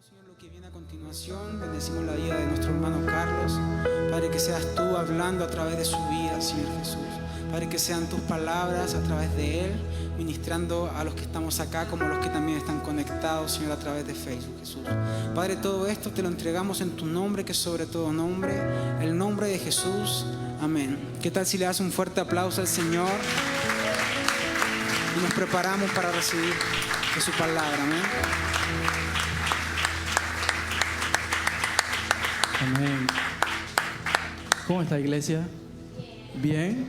Señor, lo que viene a continuación, bendecimos la vida de nuestro hermano Carlos. Padre, que seas tú hablando a través de su vida, Señor Jesús. Padre, que sean tus palabras a través de él, ministrando a los que estamos acá como los que también están conectados, Señor, a través de Facebook, Jesús. Padre, todo esto te lo entregamos en tu nombre, que es sobre todo nombre, el nombre de Jesús. Amén. ¿Qué tal si le das un fuerte aplauso al Señor? Y nos preparamos para recibir de su palabra. Amén. Amén. ¿Cómo está, iglesia? ¿Bien?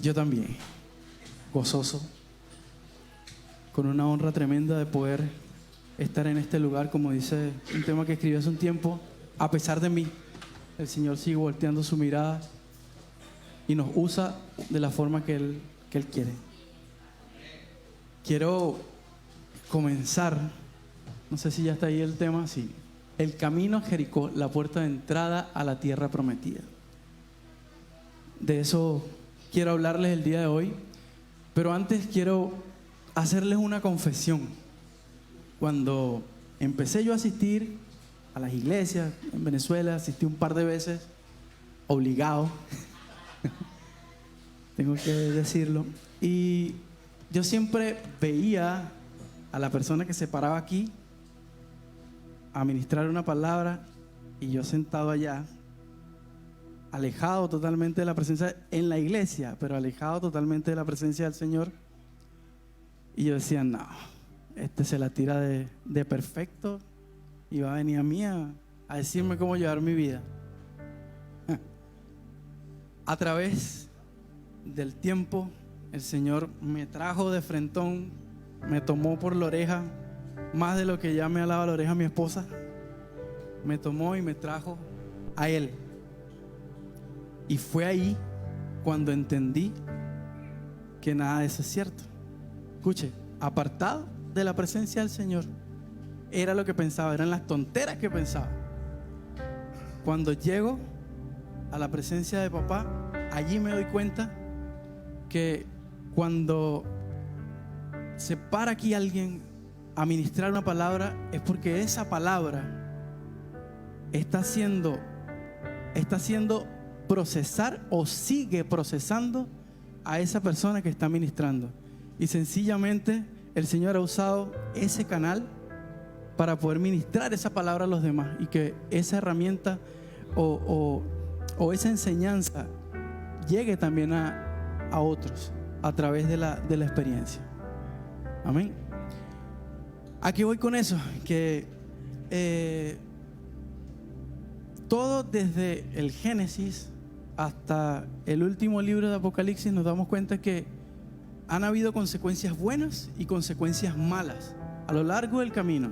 Yo también. Gozoso. Con una honra tremenda de poder estar en este lugar, como dice un tema que escribí hace un tiempo. A pesar de mí, el Señor sigue volteando su mirada y nos usa de la forma que Él quiere. Quiero comenzar, no sé si ya está ahí el tema, sí. El camino a Jericó, la puerta de entrada a la tierra prometida. De eso quiero hablarles el día de hoy, pero antes quiero hacerles una confesión. Cuando empecé yo a asistir a las iglesias en Venezuela, asistí un par de veces, obligado, tengo que decirlo, y yo siempre veía a la persona que se paraba aquí a ministrar una palabra y yo sentado allá, alejado totalmente de la presencia en la iglesia, pero alejado totalmente de la presencia del Señor. Y yo decía, no, este se la tira de perfecto y va a venir a mí a decirme cómo llevar mi vida. A través del tiempo, el Señor me trajo de frentón, me tomó por la oreja, más de lo que ya me alaba la oreja mi esposa. Me tomó y me trajo a Él. Y fue ahí cuando entendí que nada de eso es cierto. Escuche, apartado de la presencia del Señor, era lo que pensaba, eran las tonteras que pensaba. Cuando llego a la presencia de papá, allí me doy cuenta que cuando se para aquí alguien a ministrar una palabra, es porque esa palabra está haciendo procesar o sigue procesando a esa persona que está ministrando. Y sencillamente el Señor ha usado ese canal para poder ministrar esa palabra a los demás y que esa herramienta o esa enseñanza llegue también a otros a través de la experiencia. Amén. Aquí voy con eso, que todo desde el Génesis hasta el último libro de Apocalipsis nos damos cuenta que han habido consecuencias buenas y consecuencias malas a lo largo del camino.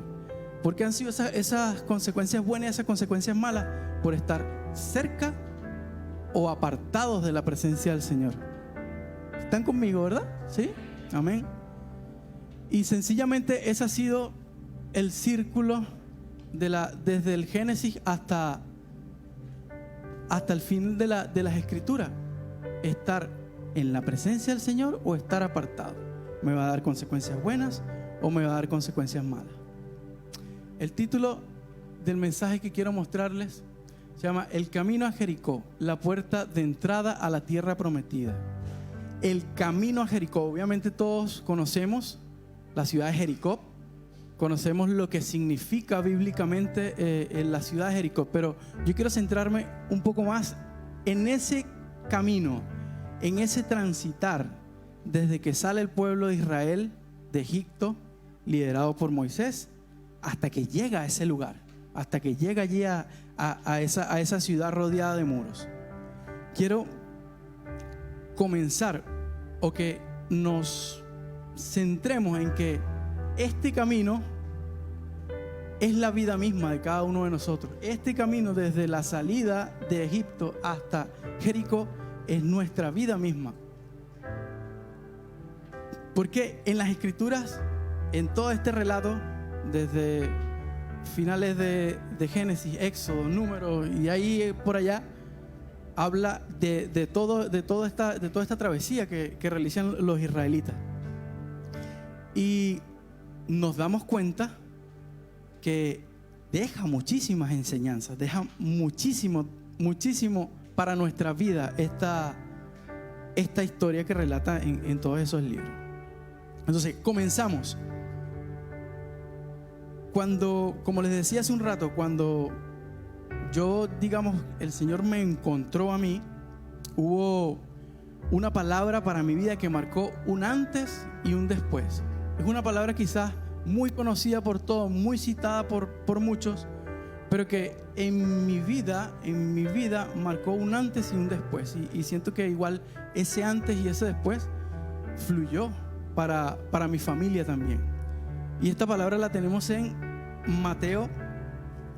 ¿Por qué han sido esas consecuencias buenas y esas consecuencias malas? Por estar cerca o apartados de la presencia del Señor. ¿Están conmigo, verdad? ¿Sí? Amén. Y sencillamente ese ha sido el círculo desde el Génesis hasta el fin de las Escrituras. Estar en la presencia del Señor o estar apartado. ¿Me va a dar consecuencias buenas o me va a dar consecuencias malas? El título del mensaje que quiero mostrarles se llama El camino a Jericó, la puerta de entrada a la tierra prometida. El camino a Jericó. Obviamente todos conocemos la ciudad de Jericó, conocemos lo que significa bíblicamente en la ciudad de Jericó, pero yo quiero centrarme un poco más en ese camino, en ese transitar desde que sale el pueblo de Israel de Egipto, liderado por Moisés, hasta que llega a ese lugar, hasta que llega allí a esa ciudad rodeada de muros. Quiero comenzar o que nos centremos en que este camino es la vida misma de cada uno de nosotros. Este camino desde la salida de Egipto hasta Jericó es nuestra vida misma. Porque en las Escrituras, en todo este relato, desde finales de Génesis, Éxodo, Números y ahí por allá, habla de toda esta travesía que realizan los israelitas. Y nos damos cuenta que deja muchísimas enseñanzas, deja muchísimo para nuestra vida esta historia que relata en todos esos libros. Entonces, comenzamos. Como les decía hace un rato, cuando el Señor me encontró a mí, hubo una palabra para mi vida que marcó un antes y un después. Es una palabra quizás muy conocida por todos, muy citada por muchos, pero que en mi vida marcó un antes y un después. Y siento que igual ese antes y ese después fluyó para mi familia también. Y esta palabra la tenemos en Mateo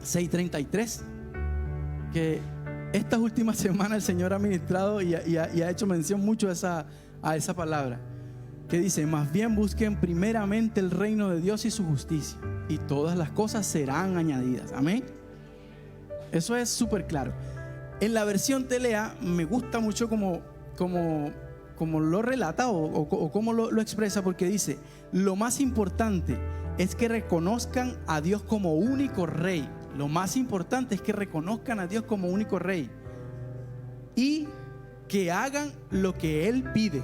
6:33, que estas últimas semanas el Señor ha ministrado y ha hecho mención mucho a esa palabra, que dice: más bien busquen primeramente el reino de Dios y su justicia, y todas las cosas serán añadidas. Amén. Eso es súper claro. En la versión Telea me gusta mucho como lo relata o como lo expresa, porque dice: lo más importante es que reconozcan a Dios como único Rey. Lo más importante es que reconozcan a Dios como único Rey y que hagan lo que Él pide.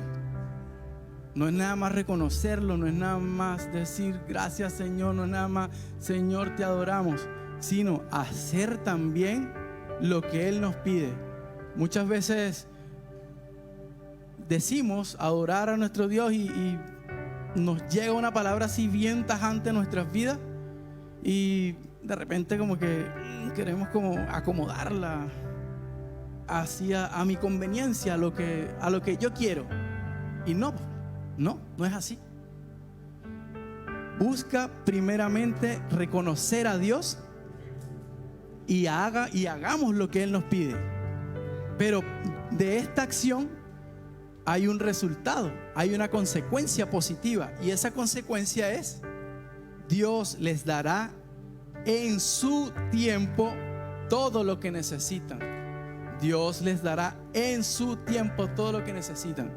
No es nada más reconocerlo, no es nada más decir gracias Señor, no es nada más Señor te adoramos, sino hacer también lo que Él nos pide. Muchas veces decimos adorar a nuestro Dios y nos llega una palabra así bien tajante en nuestras vidas y de repente como que queremos como acomodarla así a mi conveniencia, a lo que yo quiero. Y no es así. Busca primeramente reconocer a Dios y hagamos lo que Él nos pide. Pero de esta acción hay un resultado, hay una consecuencia positiva, y esa consecuencia es: Dios les dará en su tiempo todo lo que necesitan. Dios les dará en su tiempo todo lo que necesitan.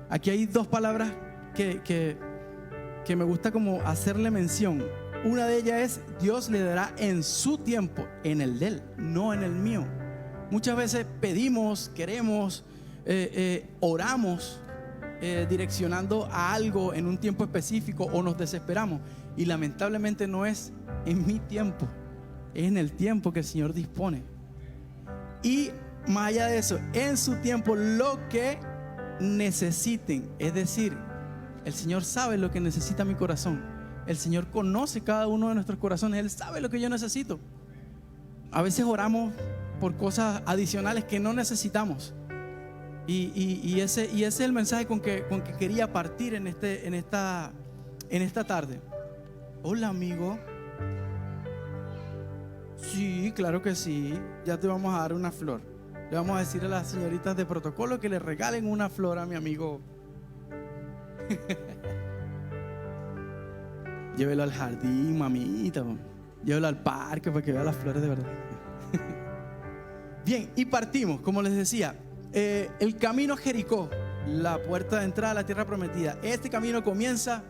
Aquí hay dos palabras que me gusta como hacerle mención. Una de ellas es: Dios le dará en su tiempo, en el de Él, no en el mío. Muchas veces pedimos, queremos, oramos direccionando a algo en un tiempo específico, o nos desesperamos, y lamentablemente no es en mi tiempo, es en el tiempo que el Señor dispone. Y más allá de eso, en su tiempo, lo que necesiten. Es decir, el Señor sabe lo que necesita mi corazón. El Señor conoce cada uno de nuestros corazones. Él sabe lo que yo necesito. A veces oramos por cosas adicionales que no necesitamos. Y ese es el mensaje con que quería partir en esta tarde. Hola, amigo. Sí, claro que sí. Ya te vamos a dar una flor. Le vamos a decir a las señoritas de protocolo que le regalen una flor a mi amigo. Llévelo al jardín, mamita. Llévelo al parque para que vea las flores de verdad. Bien, y partimos, como les decía, el camino a Jericó, la puerta de entrada a la tierra prometida. Este camino comienza,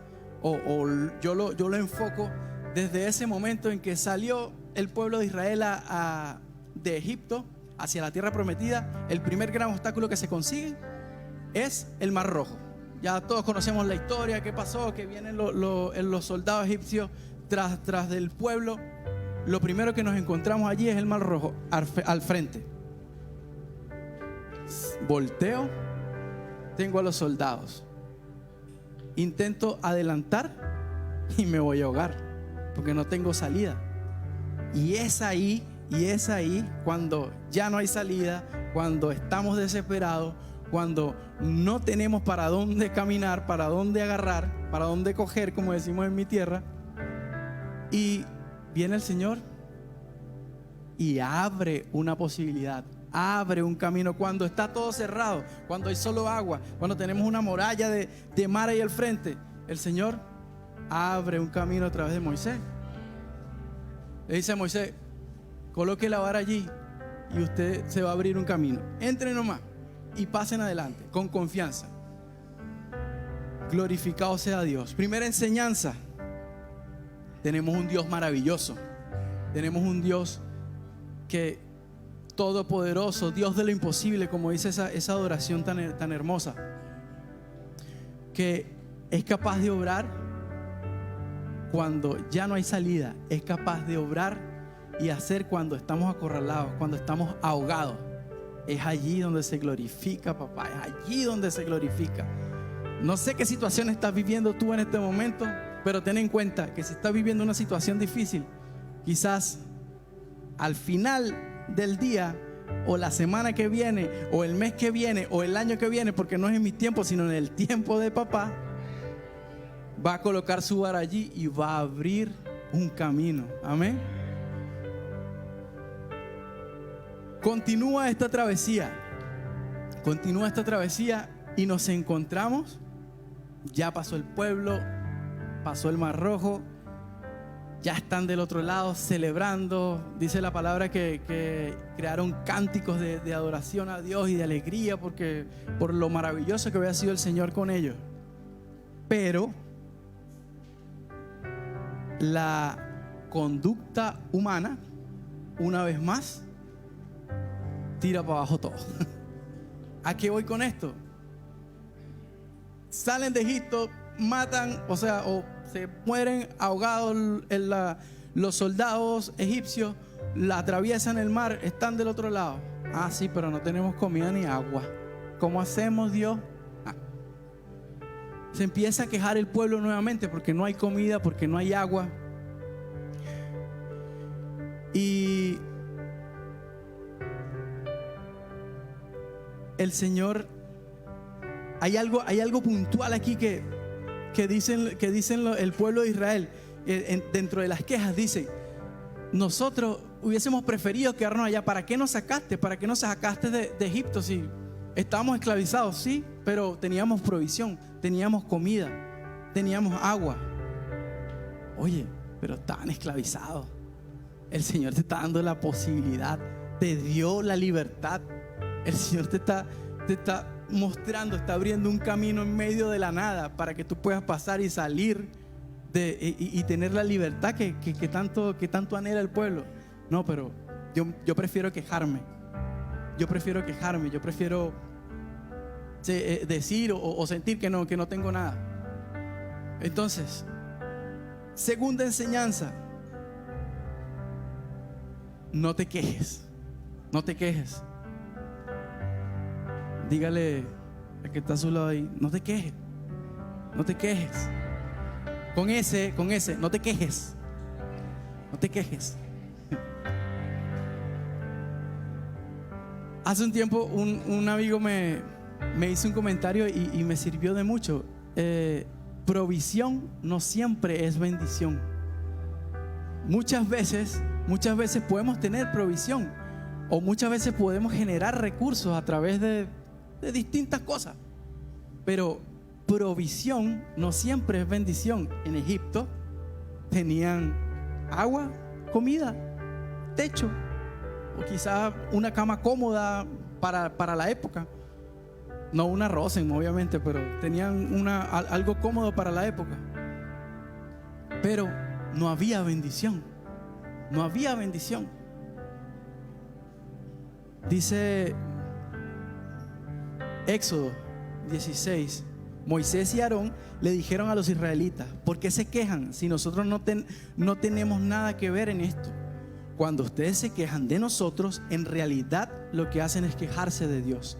yo lo enfoco desde ese momento en que salió el pueblo de Israel de Egipto hacia la tierra prometida. El primer gran obstáculo que se consigue es el Mar Rojo. Ya todos conocemos la historia, qué pasó, que vienen los soldados egipcios tras del pueblo. Lo primero que nos encontramos allí es el Mar Rojo al frente. Volteo, tengo a los soldados. Intento adelantar y me voy a ahogar porque no tengo salida. Y es ahí cuando ya no hay salida, cuando estamos desesperados, cuando no tenemos para dónde caminar, para dónde agarrar, para dónde coger, como decimos en mi tierra. Y viene el Señor y abre una posibilidad, abre un camino cuando está todo cerrado, cuando hay solo agua, cuando tenemos una muralla de mar ahí al frente. El Señor abre un camino a través de Moisés. Le dice a Moisés: coloque la vara allí y usted se va a abrir un camino. Entren nomás y pasen adelante con confianza. Glorificado sea Dios. Primera enseñanza: tenemos un Dios maravilloso. Tenemos un Dios que todopoderoso, Dios de lo imposible, como dice esa adoración tan hermosa, que es capaz de obrar cuando ya no hay salida, es capaz de obrar y hacer cuando estamos acorralados, cuando estamos ahogados. Es allí donde se glorifica, papá, es allí donde se glorifica. No sé qué situación estás viviendo tú en este momento, pero ten en cuenta que si estás viviendo una situación difícil, quizás al final del día, o la semana que viene, o el mes que viene, o el año que viene, porque no es en mi tiempo, sino en el tiempo de papá, va a colocar su vara allí y va a abrir un camino. Amén. Continúa esta travesía y nos encontramos. Ya pasó el pueblo, pasó el Mar Rojo, ya están del otro lado celebrando. Dice la palabra que crearon cánticos de adoración a Dios y de alegría por lo maravilloso que había sido el Señor con ellos. Pero la conducta humana, una vez más, tira para abajo todo. ¿A qué voy con esto? Salen de Egipto, matan, o se mueren ahogados los soldados egipcios, la atraviesan el mar, están del otro lado. Ah, sí, pero no tenemos comida ni agua. ¿Cómo hacemos, Dios? Se empieza a quejar el pueblo nuevamente porque no hay comida, porque no hay agua. Y el Señor, hay algo puntual aquí que dicen el pueblo de Israel. Dentro de las quejas dicen: nosotros hubiésemos preferido quedarnos allá. ¿Para qué nos sacaste? ¿Para qué nos sacaste de Egipto? Si estábamos esclavizados, sí, pero teníamos provisión, teníamos comida, teníamos agua. Oye, pero estaban esclavizados. El Señor te está dando la posibilidad, te dio la libertad. El Señor te está mostrando, está abriendo un camino en medio de la nada para que tú puedas pasar y salir y tener la libertad que tanto anhela el pueblo. No, pero yo prefiero quejarme. Yo prefiero decir o sentir que no tengo nada. Entonces, segunda enseñanza: no te quejes. No te quejes. Dígale al que está a su lado ahí: no te quejes. No te quejes. Con ese, no te quejes. No te quejes. Hace un tiempo un amigo me hizo un comentario y me sirvió de mucho. Provisión no siempre es bendición. Muchas veces podemos tener provisión, o muchas veces podemos generar recursos a través de distintas cosas, pero provisión no siempre es bendición. En Egipto tenían agua, comida, techo, o quizás una cama cómoda para la época. No una rosen, obviamente, pero tenían algo cómodo para la época. Pero no había bendición. No había bendición. Dice Éxodo 16: Moisés y Aarón le dijeron a los israelitas: ¿por qué se quejan si nosotros no tenemos nada que ver en esto? Cuando ustedes se quejan de nosotros, en realidad lo que hacen es quejarse de Dios,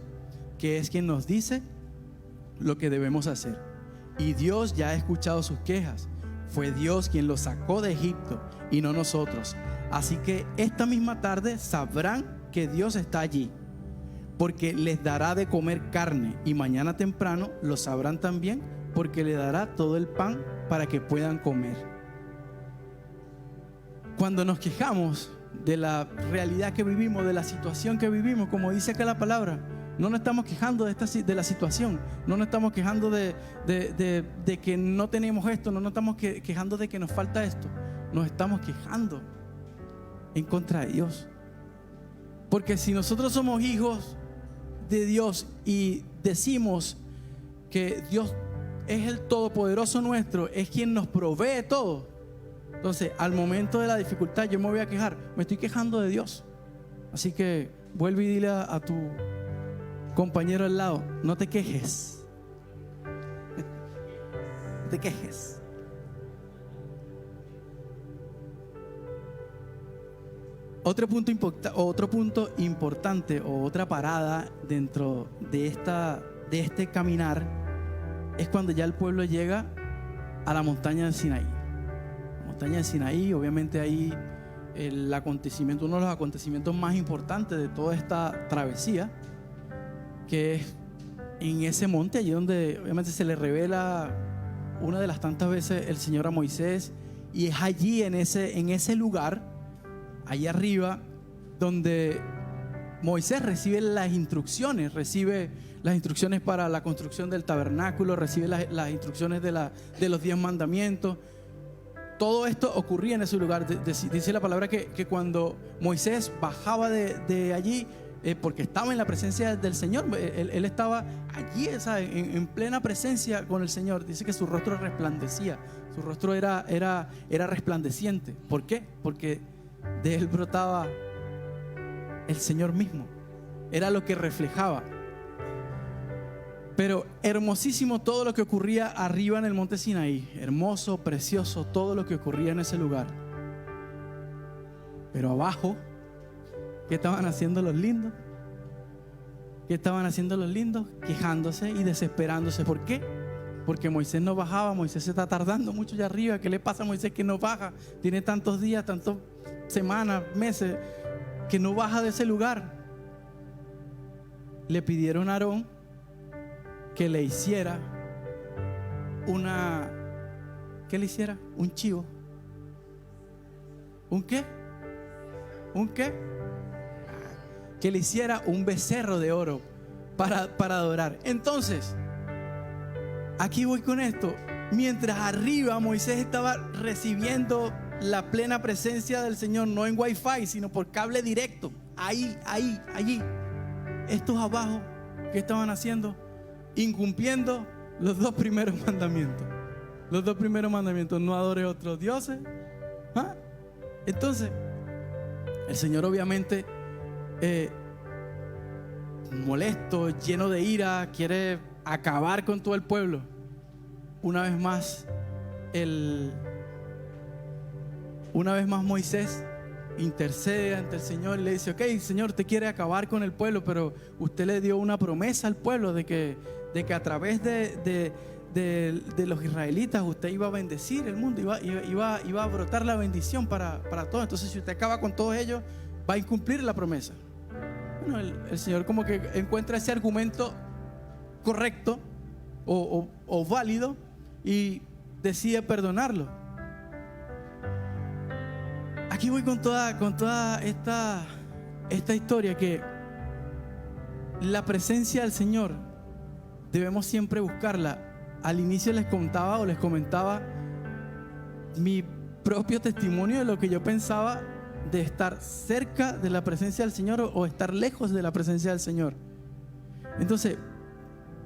que es quien nos dice lo que debemos hacer. Y Dios ya ha escuchado sus quejas. Fue Dios quien los sacó de Egipto y no nosotros. Así que esta misma tarde sabrán que Dios está allí, porque les dará de comer carne, y mañana temprano lo sabrán también, porque le dará todo el pan para que puedan comer. Cuando nos quejamos de la realidad que vivimos, de la situación que vivimos, como dice acá la palabra, no nos estamos quejando de la situación, no nos estamos quejando de que no tenemos esto, no nos estamos quejando de que nos falta esto, nos estamos quejando en contra de Dios. Porque si nosotros somos hijos de Dios y decimos que Dios es el todopoderoso nuestro, es quien nos provee todo, Entonces, al momento de la dificultad, yo me voy a quejar. Me estoy quejando de Dios. Así que vuelve y dile a tu compañero al lado: no te quejes. No te quejes. Otro punto importante o otra parada dentro de este caminar es cuando ya el pueblo llega a la montaña del Sinaí. La montaña del Sinaí, obviamente ahí uno de los acontecimientos más importantes de toda esta travesía, que es en ese monte, allí donde obviamente se le revela una de las tantas veces el Señor a Moisés, y es allí en ese lugar, allí arriba, donde Moisés recibe las instrucciones para la construcción del tabernáculo, recibe las instrucciones de los 10 mandamientos. Todo esto ocurría en ese lugar. Dice la palabra que cuando Moisés bajaba de allí, porque estaba en la presencia del Señor, él estaba allí, en plena presencia con el Señor. Dice que su rostro resplandecía, su rostro era resplandeciente. ¿Por qué? Porque de él brotaba el Señor mismo, era lo que reflejaba. Pero hermosísimo todo lo que ocurría arriba en el monte Sinaí, hermoso, precioso todo lo que ocurría en ese lugar. Pero abajo, ¿qué estaban haciendo los lindos? ¿Qué estaban haciendo los lindos? Quejándose y desesperándose. ¿Por qué? Porque Moisés no bajaba. Moisés se está tardando mucho allá arriba. ¿Qué le pasa a Moisés que no baja? Tiene tantos días, tantas semanas, meses que no baja de ese lugar. Le pidieron a Aarón que le hiciera un chivo. ¿Un qué? Que le hiciera un becerro de oro para adorar. Entonces, aquí voy con esto. Mientras arriba Moisés estaba recibiendo la plena presencia del Señor, no en Wi-Fi, sino por cable directo, allí. Estos abajo, ¿qué estaban haciendo? Incumpliendo los 2 primeros mandamientos. Los 2 primeros mandamientos: no adore otros dioses. Entonces, el Señor obviamente molesto, lleno de ira, quiere acabar con todo el pueblo. Una vez más Moisés intercede ante el Señor y le dice: ok, Señor, te quiere acabar con el pueblo, pero usted le dio una promesa al pueblo de que a través de los israelitas usted iba a bendecir el mundo, iba a brotar la bendición para todos. Entonces, si usted acaba con todos ellos, va a incumplir la promesa. Bueno, el Señor como que encuentra ese argumento correcto o válido y decide perdonarlo. Aquí voy con toda esta historia, que la presencia del Señor debemos siempre buscarla. Al inicio les comentaba mi propio testimonio de lo que yo pensaba de estar cerca de la presencia del Señor o estar lejos de la presencia del Señor. Entonces,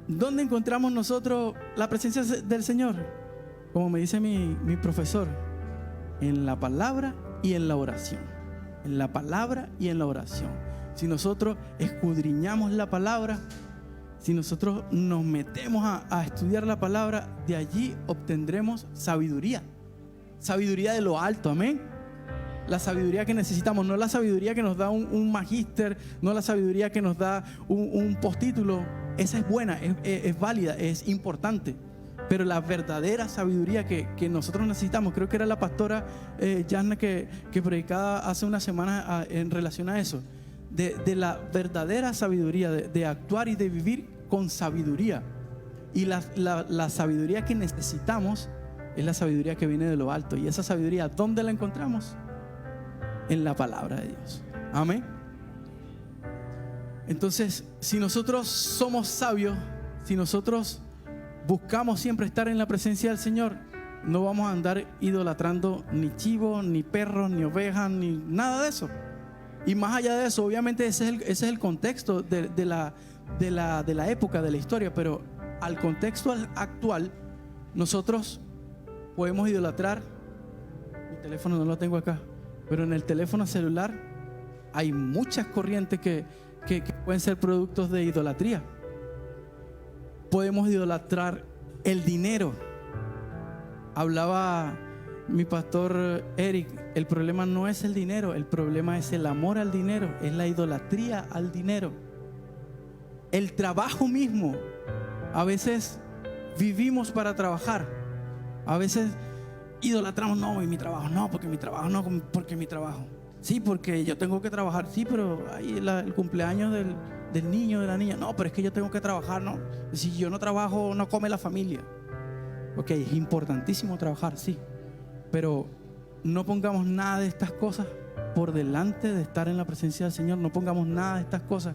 ¿dónde encontramos nosotros la presencia del Señor? Como me dice mi profesor: en la palabra y en la oración. En la palabra y en la oración. Si nosotros escudriñamos la palabra, si nosotros nos metemos a estudiar la palabra, de allí obtendremos sabiduría. Sabiduría de lo alto, amén. La sabiduría que necesitamos, no la sabiduría que nos da un magíster, no la sabiduría que nos da un postítulo. Esa es buena, es válida, es importante. Pero la verdadera sabiduría que nosotros necesitamos, creo que era la pastora Yasna que predicaba hace unas semanas en relación a eso, de la verdadera sabiduría, de actuar y de vivir con sabiduría. Y la sabiduría que necesitamos es la sabiduría que viene de lo alto. Y esa sabiduría, ¿dónde la encontramos? En la palabra de Dios. Amén. Entonces, si nosotros somos sabios, si nosotros buscamos siempre estar en la presencia del Señor, no vamos a andar idolatrando ni chivos, ni perros, ni ovejas, ni nada de eso. Y más allá de eso, obviamente ese es el contexto de la época, de la historia. Pero al contexto actual, nosotros podemos idolatrar. teléfono no lo tengo acá, pero en el teléfono celular hay muchas corrientes que pueden ser productos de idolatría. Podemos idolatrar el dinero. Hablaba mi pastor Eric, el problema no es el dinero, el problema es el amor al dinero, es la idolatría al dinero. El trabajo mismo, a veces vivimos para trabajar, a veces idolatramos, no, y mi trabajo, no, porque mi trabajo, no, porque mi trabajo. Sí, porque yo tengo que trabajar, sí, pero hay el cumpleaños del niño, de la niña, no, pero es que yo tengo que trabajar, no. Si yo no trabajo, no come la familia. Ok, es importantísimo trabajar, sí, pero no pongamos nada de estas cosas por delante de estar en la presencia del Señor. No pongamos nada de estas cosas.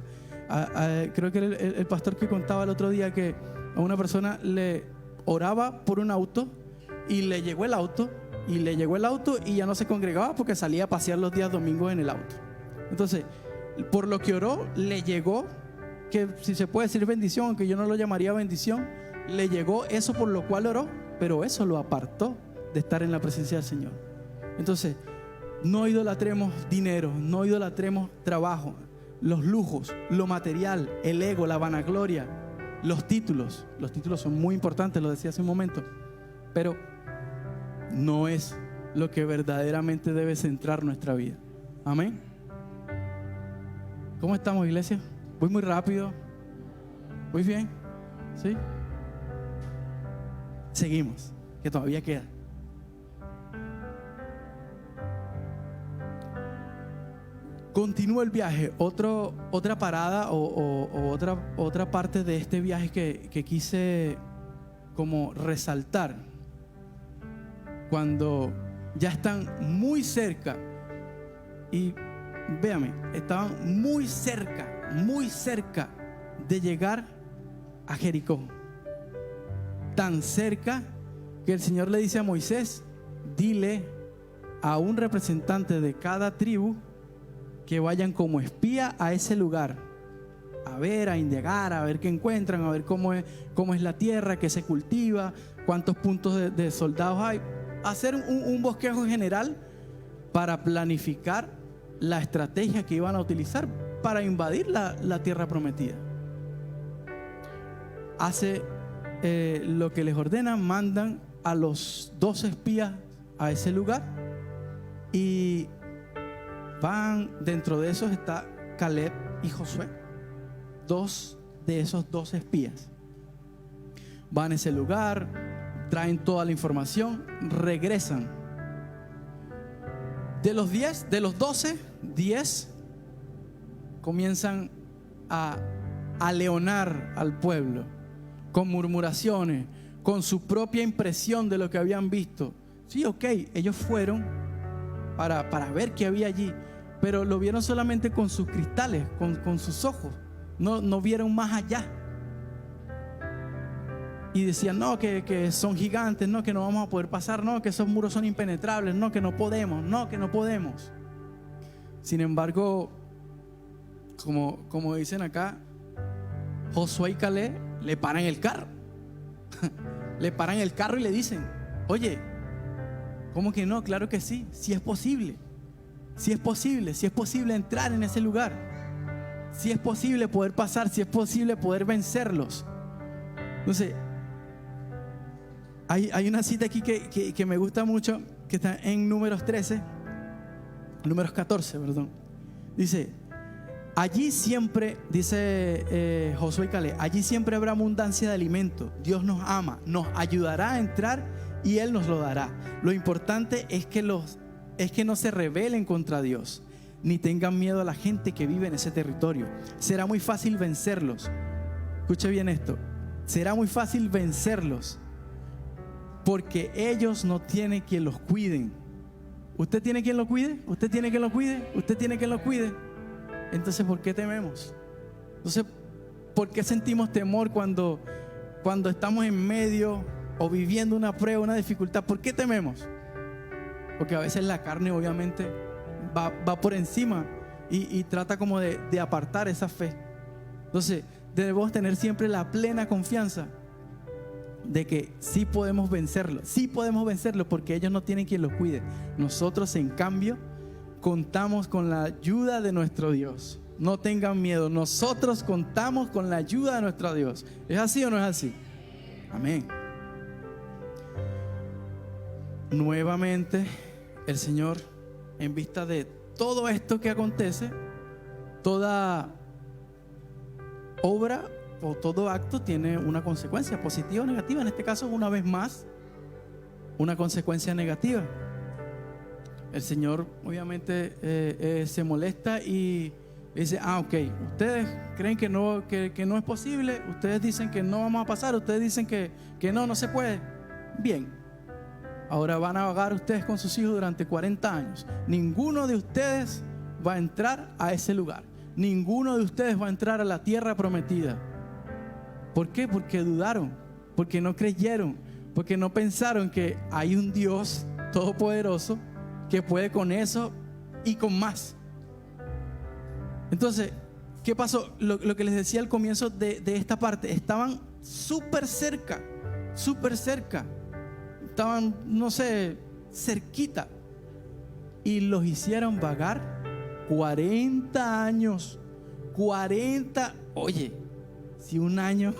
Creo que era el pastor que contaba el otro día que a una persona le oraba por un auto y le llegó el auto y ya no se congregaba porque salía a pasear los días domingos en el auto. Entonces, por lo que oró, le llegó, que si se puede decir bendición, aunque yo no lo llamaría bendición, le llegó eso por lo cual oró, pero eso lo apartó de estar en la presencia del Señor. Entonces, no idolatremos dinero, no idolatremos trabajo, los lujos, lo material, el ego, la vanagloria, los títulos. Los títulos son muy importantes, lo decía hace un momento, pero no es lo que verdaderamente debe centrar nuestra vida. Amén. ¿Cómo estamos, iglesia? ¿Voy muy rápido? ¿Voy bien? ¿Sí? Seguimos, que todavía queda. Continúa el viaje. Otra parada o otra parte de este viaje que quise como resaltar, cuando ya están muy cerca, y véame, estaban muy cerca de llegar a Jericó, tan cerca que el Señor le dice a Moisés: dile a un representante de cada tribu que vayan como espía a ese lugar, a indagar, a ver qué encuentran, a ver cómo es la tierra, qué se cultiva, cuántos puntos de soldados hay. Hacer un bosquejo general para planificar la estrategia que iban a utilizar para invadir la tierra prometida. Hace lo que les ordenan, mandan a los 12 espías a ese lugar y van, dentro de esos está Caleb y Josué, dos de esos 12 espías. Van a ese lugar, traen toda la información, regresan. De los 12, 10 comienzan a leonar al pueblo con murmuraciones, con su propia impresión de lo que habían visto. Sí, ok, ellos fueron para ver qué había allí, pero lo vieron solamente con sus cristales, con sus ojos. No vieron más allá. Y decían, no, que son gigantes, no, que no vamos a poder pasar, no, que esos muros son impenetrables, no, que no podemos. Sin embargo, como dicen acá, Josué y Caleb le paran el carro. Le paran el carro y le dicen: oye, ¿cómo que no? Claro que sí, sí es posible. Si es posible entrar en ese lugar, si es posible poder pasar, si es posible poder vencerlos. Entonces, hay una cita aquí que me gusta mucho, que está en Números 14, perdón. Dice: allí siempre, dice Josué y Caleb, allí siempre habrá abundancia de alimento. Dios nos ama, nos ayudará a entrar y Él nos lo dará. Lo importante es que no se rebelen contra Dios, ni tengan miedo a la gente que vive en ese territorio. Será muy fácil vencerlos. Escuche bien esto: será muy fácil vencerlos, porque ellos no tienen quien los cuiden. ¿Usted tiene quien lo cuide? ¿Usted tiene quien lo cuide? ¿Usted tiene quien lo cuide? Entonces, ¿por qué tememos? Entonces, ¿por qué sentimos temor cuando estamos en medio o viviendo una prueba, una dificultad? ¿Por qué tememos? Porque a veces la carne obviamente va por encima y trata como de apartar esa fe. Entonces, debemos tener siempre la plena confianza de que sí podemos vencerlo porque ellos no tienen quien los cuide. Nosotros, en cambio, contamos con la ayuda de nuestro Dios. No tengan miedo, nosotros contamos con la ayuda de nuestro Dios. ¿Es así o no es así? Amén. Nuevamente, el Señor, en vista de todo esto que acontece, toda obra o todo acto tiene una consecuencia positiva o negativa. En este caso, una vez más, una consecuencia negativa. El Señor obviamente se molesta y dice: ok, ustedes creen que no es posible, ustedes dicen que no vamos a pasar, ustedes dicen que no se puede. Bien, ahora van a vagar ustedes con sus hijos durante 40 años. Ninguno de ustedes va a entrar a ese lugar. Ninguno de ustedes va a entrar a la tierra prometida. ¿Por qué? Porque dudaron, porque no creyeron, porque no pensaron que hay un Dios todopoderoso que puede con eso y con más. Entonces, ¿qué pasó? Lo que les decía al comienzo de esta parte, estaban súper cerca, estaban, no sé, cerquita, y los hicieron vagar 40 años. 40, oye, si un año,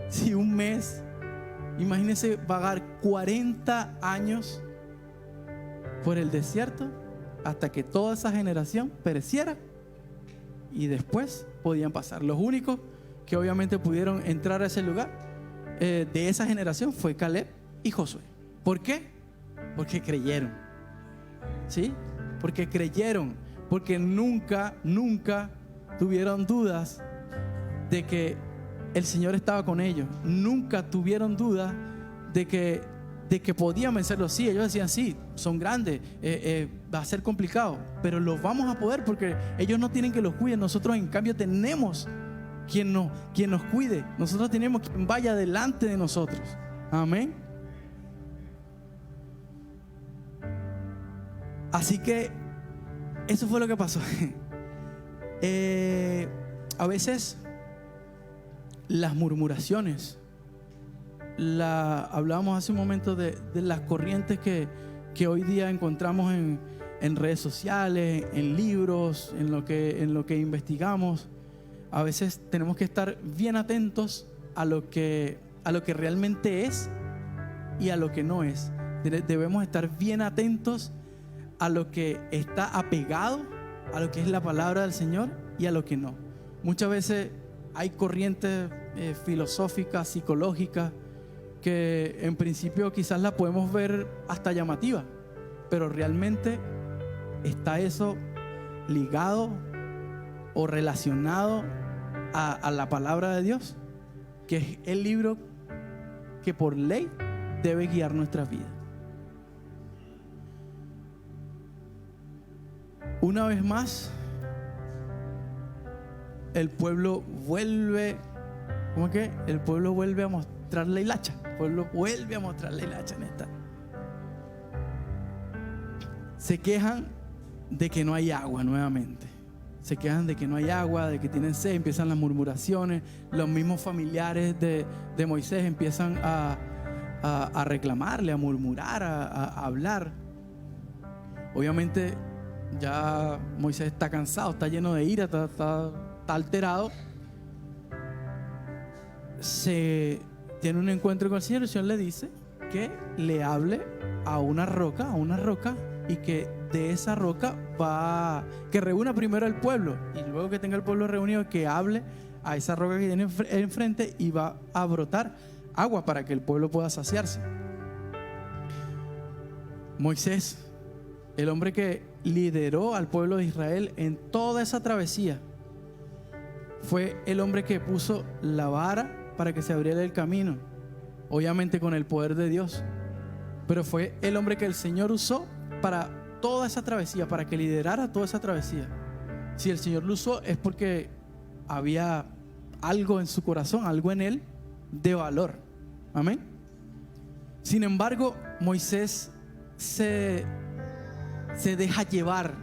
si un mes, imagínense vagar 40 años por el desierto hasta que toda esa generación pereciera, y después podían pasar. Los únicos que obviamente pudieron entrar a ese lugar de esa generación fue Caleb y Josué. ¿Por qué? Porque creyeron. ¿Sí? Porque creyeron, porque nunca tuvieron dudas de que el Señor estaba con ellos. Nunca tuvieron dudas de que podían vencerlos. Sí, ellos decían: sí, son grandes, va a ser complicado, pero los vamos a poder porque ellos no tienen que los cuiden. Nosotros, en cambio, tenemos quien nos cuide. Nosotros tenemos quien vaya delante de nosotros. Amén. Así que eso fue lo que pasó. A veces las murmuraciones, hablábamos hace un momento de las corrientes que hoy día encontramos en redes sociales, en libros, en lo que investigamos. A veces tenemos que estar bien atentos a lo que realmente es y a lo que no es. Debemos estar bien atentos a lo que está apegado a lo que es la palabra del Señor y a lo que no. Muchas veces hay corrientes filosóficas, psicológicas, que en principio quizás la podemos ver hasta llamativa, pero realmente está eso ligado o relacionado a la palabra de Dios, que es el libro que por ley debe guiar nuestras vidas. Una vez más, el pueblo vuelve, ¿cómo que? El pueblo vuelve a mostrar la hilacha. El pueblo vuelve a mostrar la hilacha en esta. Se quejan de que no hay agua nuevamente. Se quejan de que no hay agua, de que tienen sed, empiezan las murmuraciones. Los mismos familiares de Moisés empiezan a reclamarle, a murmurar, a hablar. Obviamente ya Moisés está cansado, está lleno de ira, está alterado. Se tiene un encuentro con el Señor. El Señor le dice que le hable a una roca, y que de esa roca que reúna primero al pueblo, y luego que tenga el pueblo reunido, que hable a esa roca que tiene enfrente, y va a brotar agua para que el pueblo pueda saciarse. Moisés, el hombre que lideró al pueblo de Israel en toda esa travesía, fue el hombre que puso la vara para que se abriera el camino, obviamente con el poder de Dios, pero fue el hombre que el Señor usó para toda esa travesía, para que liderara toda esa travesía. Si el Señor lo usó, es porque había algo en su corazón, algo en él de valor. Amén. Sin embargo, Moisés se deja llevar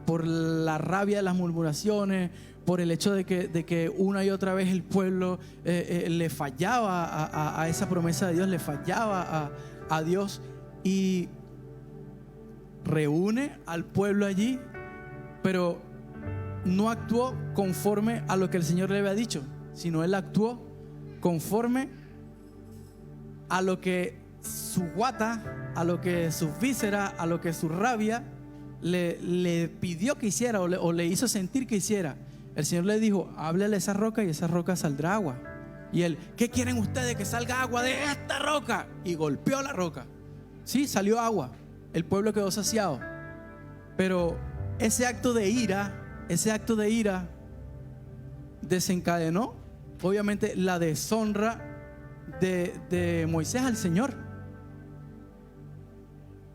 por la rabia de las murmuraciones, por el hecho de que una y otra vez el pueblo le fallaba a esa promesa de Dios, le fallaba a Dios, y reúne al pueblo allí, pero no actuó conforme a lo que el Señor le había dicho, sino él actuó conforme a lo que su guata, a lo que sus vísceras, a lo que su rabia le pidió que hiciera o le hizo sentir que hiciera. El Señor le dijo: háblele a esa roca y esa roca saldrá agua. Y él: ¿qué quieren ustedes? Que salga agua de esta roca. Y golpeó la roca. Sí, salió agua. El pueblo quedó saciado. Pero ese acto de ira desencadenó obviamente la deshonra de Moisés al Señor.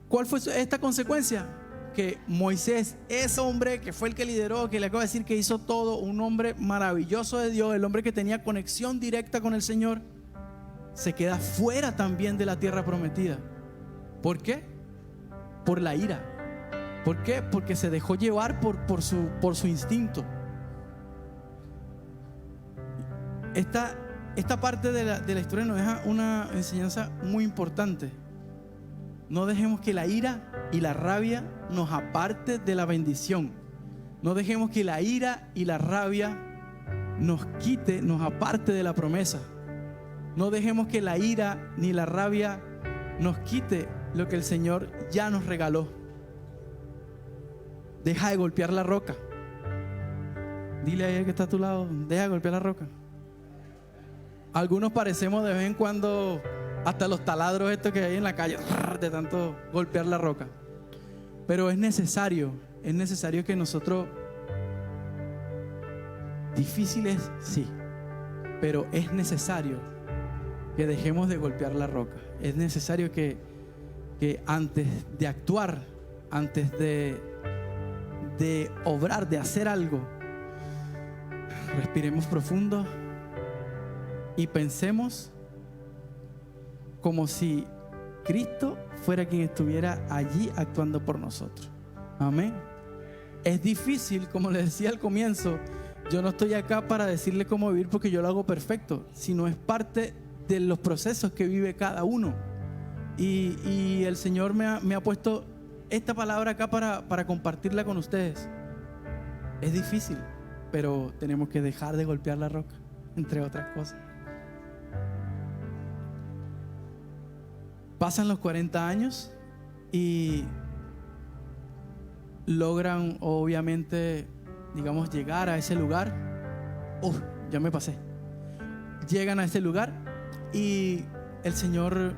¿Cuál fue esta consecuencia? Que Moisés, ese hombre que fue el que lideró, que le acabo de decir que hizo todo, un hombre maravilloso de Dios, el hombre que tenía conexión directa con el Señor, se queda fuera también de la tierra prometida. ¿Por qué? Por la ira. ¿Por qué? Porque se dejó llevar por su instinto. Esta parte de la historia nos deja una enseñanza muy importante. No dejemos que la ira y la rabia nos aparte de la bendición. No dejemos que la ira y la rabia nos aparte de la promesa. No dejemos que la ira ni la rabia nos quite lo que el Señor ya nos regaló. Deja de golpear la roca. Dile a ella que está a tu lado: deja de golpear la roca. Algunos parecemos de vez en cuando hasta los taladros estos que hay en la calle, de tanto golpear la roca. Pero es necesario que nosotros, difíciles sí, pero es necesario que dejemos de golpear la roca. Es necesario que antes de actuar, antes de obrar, de hacer algo, respiremos profundo y pensemos como si Cristo fuera quien estuviera allí actuando por nosotros. Amén. Es difícil, como les decía al comienzo. Yo no estoy acá para decirle cómo vivir porque yo lo hago perfecto, sino es parte de los procesos que vive cada uno. Y el Señor me ha puesto esta palabra acá para compartirla con ustedes. Es difícil, pero tenemos que dejar de golpear la roca, entre otras cosas. Pasan los 40 años y logran obviamente, digamos, llegar a ese lugar. Ya me pasé. Llegan a ese lugar y el Señor,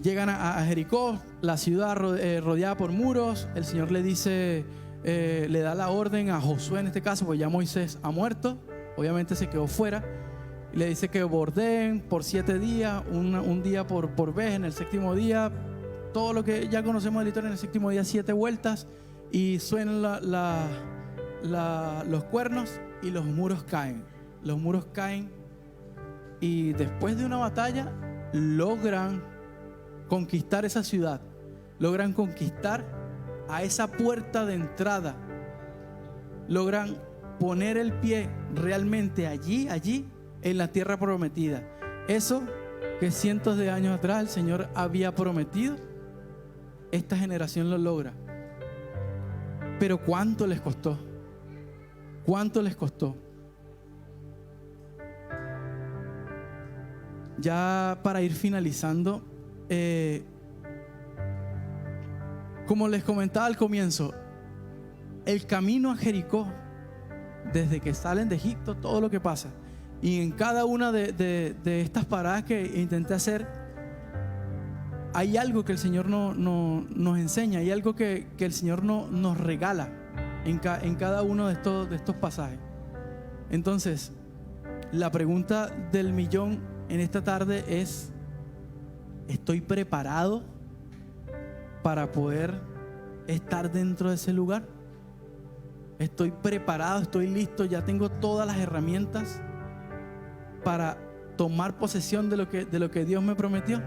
llegan a Jericó, la ciudad rodeada por muros. El Señor le dice, le da la orden a Josué en este caso, porque ya Moisés ha muerto, obviamente se quedó fuera. Y le dice que bordeen por 7 días, un día por vez. En el séptimo día, todo lo que ya conocemos de la historia, en el séptimo día 7 vueltas y suenan los cuernos y los muros caen. Los muros caen y después de una batalla logran conquistar esa ciudad, logran conquistar a esa puerta de entrada, logran poner el pie realmente allí en la tierra prometida. Eso que cientos de años atrás el Señor había prometido, esta generación lo logra. Pero ¿cuánto les costó? ¿Cuánto les costó? Ya para ir finalizando, como les comentaba al comienzo, el camino a Jericó, desde que salen de Egipto, todo lo que pasa, y en cada una de estas paradas que intenté hacer, hay algo que el Señor nos enseña, hay algo que el Señor nos regala en cada uno de estos pasajes. Entonces, la pregunta del millón en esta tarde es: ¿estoy preparado para poder estar dentro de ese lugar? ¿Estoy preparado? ¿Estoy listo? ¿Ya tengo todas las herramientas para tomar posesión de lo que Dios me prometió?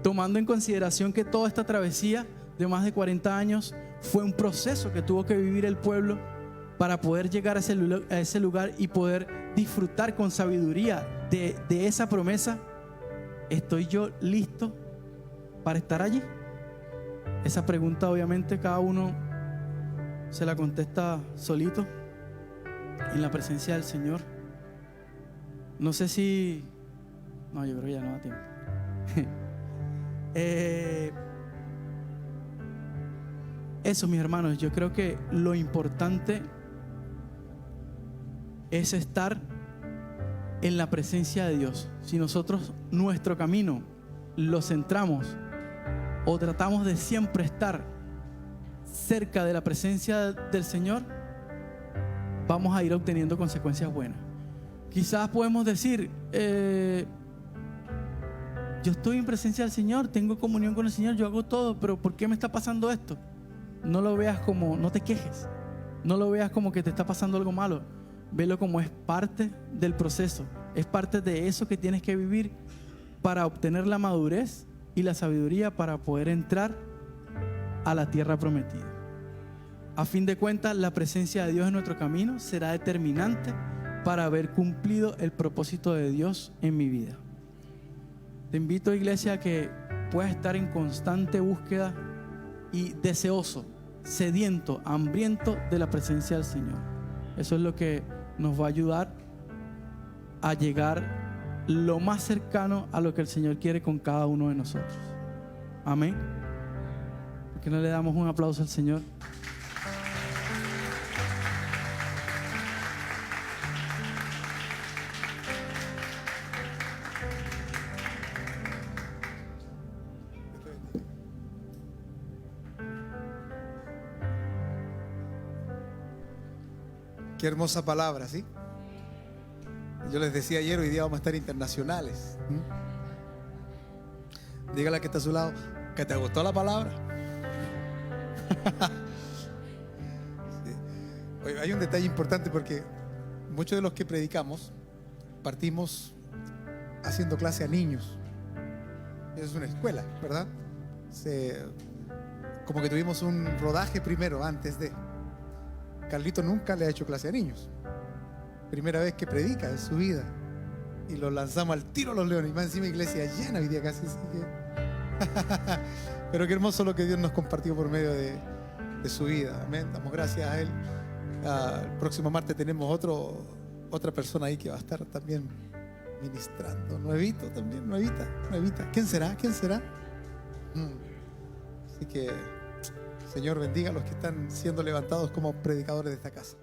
Tomando en consideración que toda esta travesía de más de 40 años fue un proceso que tuvo que vivir el pueblo para poder llegar a ese lugar y poder disfrutar con sabiduría de esa promesa. ¿Estoy yo listo para estar allí? Esa pregunta obviamente cada uno se la contesta solito en la presencia del Señor. No sé si... No, yo creo que ya no da tiempo. Eso, mis hermanos, yo creo que lo importante es estar en la presencia de Dios. Si nosotros nuestro camino lo centramos o tratamos de siempre estar cerca de la presencia del Señor, vamos a ir obteniendo consecuencias buenas. Quizás podemos decir, yo estoy en presencia del Señor, tengo comunión con el Señor, yo hago todo, pero ¿por qué me está pasando esto? No lo veas como, no te quejes, no lo veas como que te está pasando algo malo. Velo como es parte del proceso, es parte de eso que tienes que vivir para obtener la madurez y la sabiduría para poder entrar a la tierra prometida. A fin de cuentas, la presencia de Dios en nuestro camino será determinante para haber cumplido el propósito de Dios en mi vida. Te invito, iglesia, a que puedas estar en constante búsqueda y deseoso, sediento, hambriento de la presencia del Señor. Eso es lo que nos va a ayudar a llegar lo más cercano a lo que el Señor quiere con cada uno de nosotros. Amén. ¿Por qué no le damos un aplauso al Señor? Qué hermosa palabra, ¿sí? Yo les decía ayer, hoy día vamos a estar internacionales. Dígale a que está a su lado, ¿que te gustó la palabra? Sí. Oye, hay un detalle importante porque muchos de los que predicamos partimos haciendo clase a niños. Es una escuela, ¿verdad? Como que tuvimos un rodaje primero antes de... Carlito nunca le ha hecho clase a niños. Primera vez que predica en su vida. Y lo lanzamos al tiro a los leones. Y más encima iglesia llena hoy día casi. Así que... Pero qué hermoso lo que Dios nos compartió por medio de su vida. Amén. Damos gracias a Él. El próximo martes tenemos otra persona ahí que va a estar también ministrando. Nuevito también, nuevita. ¿Quién será? Así que... Señor, bendiga a los que están siendo levantados como predicadores de esta casa.